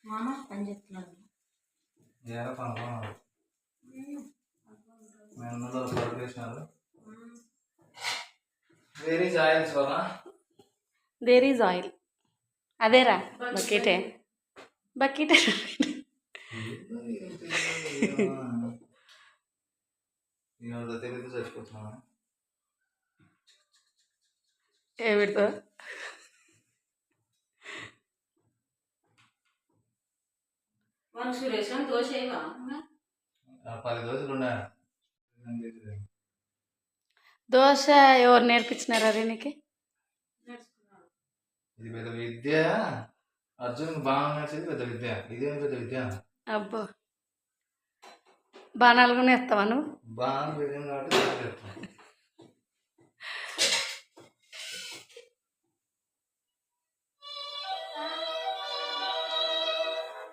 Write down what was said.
మామ పని చెప్తున్నాడు. There is oil. అదేరా బకెటే బకెటే ఏమిటో సురేష్ దోశ 10 దోశలు దోశ ఎవరు నేర్పించినారా నీకు? ఇది పెద్ద విద్య. అర్జున్ బాగా నచ్చేది పెద్ద విద్య. ఇదేం పెద్ద విద్య? అబ్బో బాణాలు కూడా వేస్తావా నువ్వు? బాగా కాబట్టి